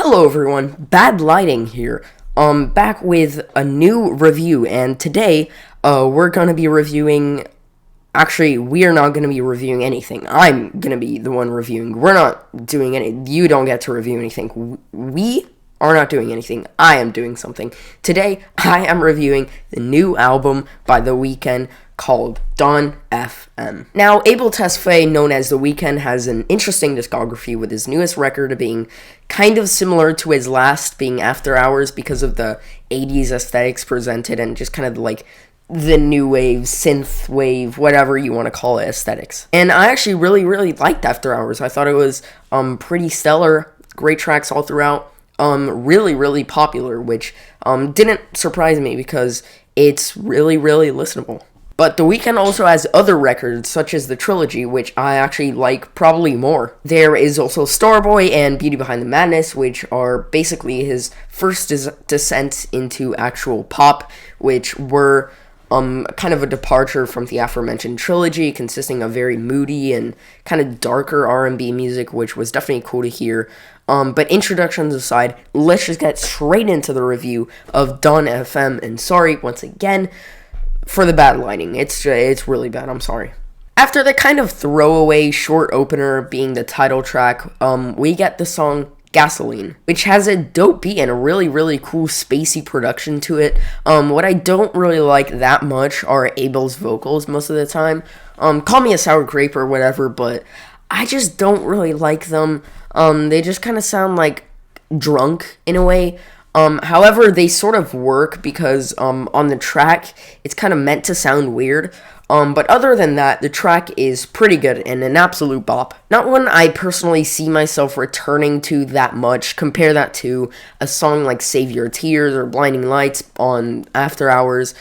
Hello everyone, Bad Lighting here. Back with a new review, and today, we're gonna be reviewing. Actually, we are not gonna be reviewing anything. I'm gonna be the one reviewing. We're not doing any. You don't get to review anything. We are not doing anything. I am doing something. Today, I am reviewing the new album by The Weeknd called Don FM. Now, Abel Tesfaye, known as The Weeknd, has an interesting discography, with his newest record being kind of similar to his last, being After Hours, because of the 80s aesthetics presented and just kind of like the new wave, synth wave, whatever you want to call it, aesthetics. And I actually really liked After Hours. I thought it was pretty stellar, great tracks all throughout, really popular, which didn't surprise me because it's really listenable. But The Weeknd also has other records, such as The Trilogy, which I actually like probably more. There is also Starboy and Beauty Behind the Madness, which are basically his first descent into actual pop, which were kind of a departure from the aforementioned trilogy, consisting of very moody and kind of darker R&B music, which was definitely cool to hear. But introductions aside, let's just get straight into the review of Don FM, and sorry once again for the bad lighting. It's really bad, I'm sorry. After the kind of throwaway short opener being the title track, we get the song Gasoline, which has a dope beat and a really cool spacey production to it. What I don't really like that much are Abel's vocals most of the time. Call me a sour grape or whatever, but I just don't really like them. They just kind of sound like drunk in a way. However, they sort of work because on the track, it's kind of meant to sound weird. But other than that, the track is pretty good and an absolute bop. Not one I personally see myself returning to that much. Compare that to a song like Save Your Tears or Blinding Lights on After Hours.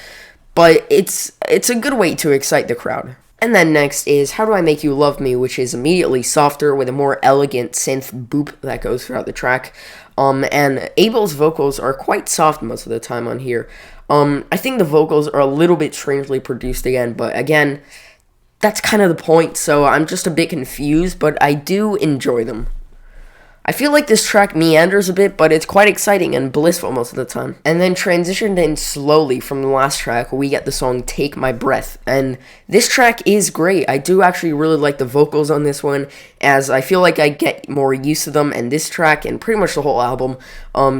But it's a good way to excite the crowd. And then next is How Do I Make You Love Me, which is immediately softer with a more elegant synth boop that goes throughout the track. And Abel's vocals are quite soft most of the time on here. I think the vocals are a little bit strangely produced again, but again, that's kind of the point, so I'm just a bit confused, but I do enjoy them. I feel like this track meanders a bit, but it's quite exciting and blissful most of the time. And then transitioned in slowly from the last track, we get the song Take My Breath. And this track is great. I do actually really like the vocals on this one, as I feel like I get more used to them, and this track, and pretty much the whole album,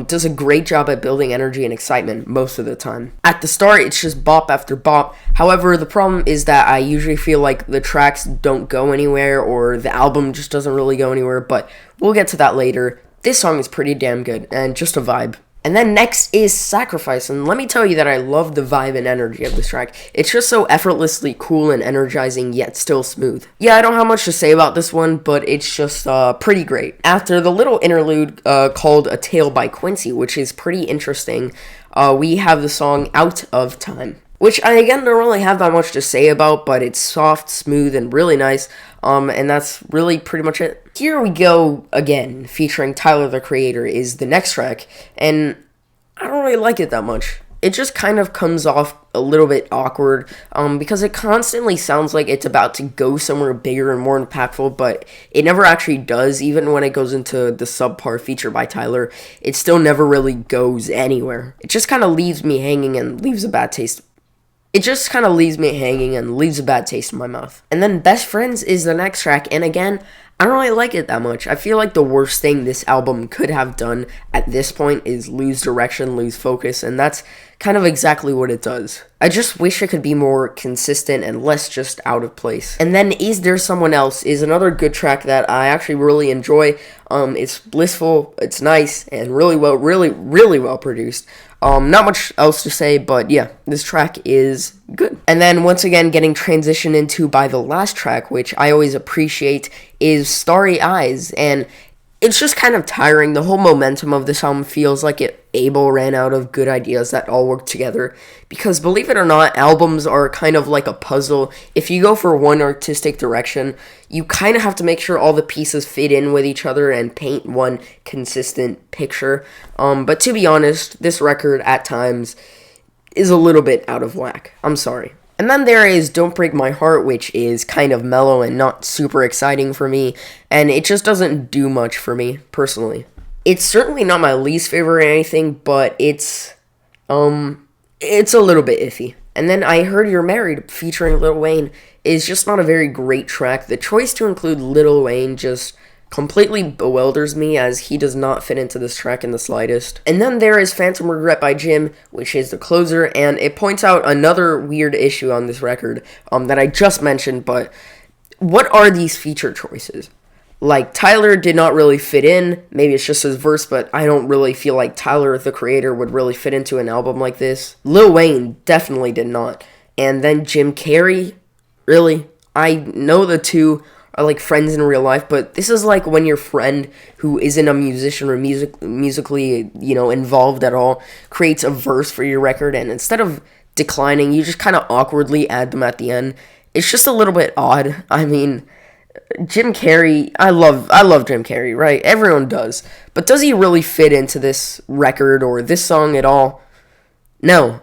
does a great job at building energy and excitement most of the time. At the start, it's just bop after bop. However, the problem is that I usually feel like the tracks don't go anywhere, or the album just doesn't really go anywhere, but we'll get to that later. This song is pretty damn good, and just a vibe. And then next is Sacrifice, and let me tell you that I love the vibe and energy of this track. It's just so effortlessly cool and energizing, yet still smooth. Yeah, I don't have much to say about this one, but it's just pretty great. After the little interlude called A Tale by Quincy, which is pretty interesting, we have the song Out of Time, which I, again, don't really have that much to say about, but it's soft, smooth, and really nice, and that's really pretty much it. Here We Go Again, featuring Tyler, the Creator, is the next track, and I don't really like it that much. It just kind of comes off a little bit awkward, because it constantly sounds like it's about to go somewhere bigger and more impactful, but it never actually does. Even when it goes into the subpar feature by Tyler, it still never really goes anywhere. It just kind of leaves me hanging and leaves a bad taste. It just kind of leaves me hanging and leaves a bad taste in my mouth. And then Best Friends is the next track, and again, I don't really like it that much. I feel like the worst thing this album could have done at this point is lose direction, lose focus, and that's kind of exactly what it does. I just wish it could be more consistent and less just out of place. And then Is There Someone Else is another good track that I actually really enjoy. It's blissful, it's nice, and really well produced. Not much else to say, but yeah, this track is good. And then once again, getting transitioned into by the last track, which I always appreciate, is Starry Eyes, and it's just kind of tiring. The whole momentum of this album feels like Abel ran out of good ideas that all work together, because believe it or not, albums are kind of like a puzzle. If you go for one artistic direction, you kind of have to make sure all the pieces fit in with each other and paint one consistent picture. But to be honest, this record at times is a little bit out of whack. I'm sorry. And then there is Don't Break My Heart, which is kind of mellow and not super exciting for me, and it just doesn't do much for me, personally. It's certainly not my least favorite or anything, but it's a little bit iffy. And then I heard You're Married featuring Lil Wayne is just not a very great track. The choice to include Lil Wayne just completely bewilders me as he does not fit into this track in the slightest. And then there is Phantom Regret by Jim, which is the closer, and it points out another weird issue on this record that I just mentioned, but what are these feature choices? Like, Tyler did not really fit in. Maybe it's just his verse, but I don't really feel like Tyler, the creator, would really fit into an album like this. Lil Wayne definitely did not. And then Jim Carrey, really? I know the two are like friends in real life, but this is like when your friend who isn't a musician or musically, involved at all, creates a verse for your record, and instead of declining, you just kind of awkwardly add them at the end. It's just a little bit odd. I mean, Jim Carrey, I love Jim Carrey, right? Everyone does. But does he really fit into this record or this song at all? No.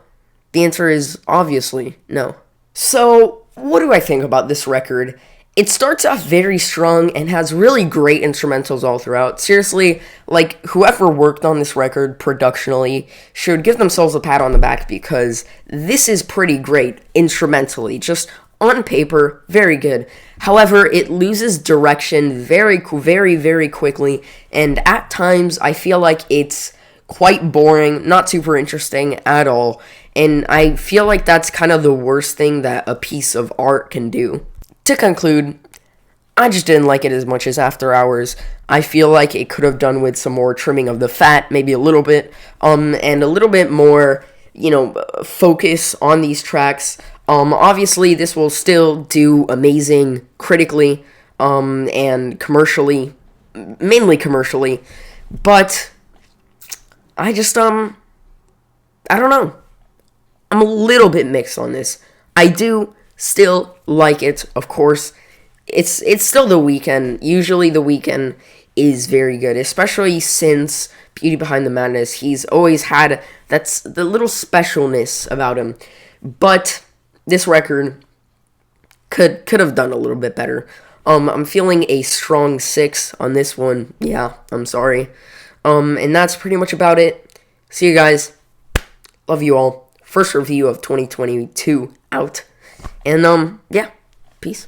The answer is obviously no. So, what do I think about this record? It starts off very strong and has really great instrumentals all throughout. Seriously, like, whoever worked on this record productionally should give themselves a pat on the back because this is pretty great instrumentally. Just on paper, very good. However, it loses direction very quickly, and at times I feel like it's quite boring, not super interesting at all, and I feel like that's kind of the worst thing that a piece of art can do. To conclude, I just didn't like it as much as After Hours. I feel like it could have done with some more trimming of the fat, maybe a little bit, and a little bit more, focus on these tracks. Obviously, this will still do amazing critically, and commercially, mainly commercially, but I just, I don't know. I'm a little bit mixed on this. I do still like it, of course. It's still The Weeknd. Usually The Weeknd is very good, especially since Beauty Behind the Madness. He's always had that's the little specialness about him. But this record could have done a little bit better. I'm feeling a strong 6 on this one. Yeah, I'm sorry. And that's pretty much about it. See you guys. Love you all. First review of 2022 out. And yeah, peace.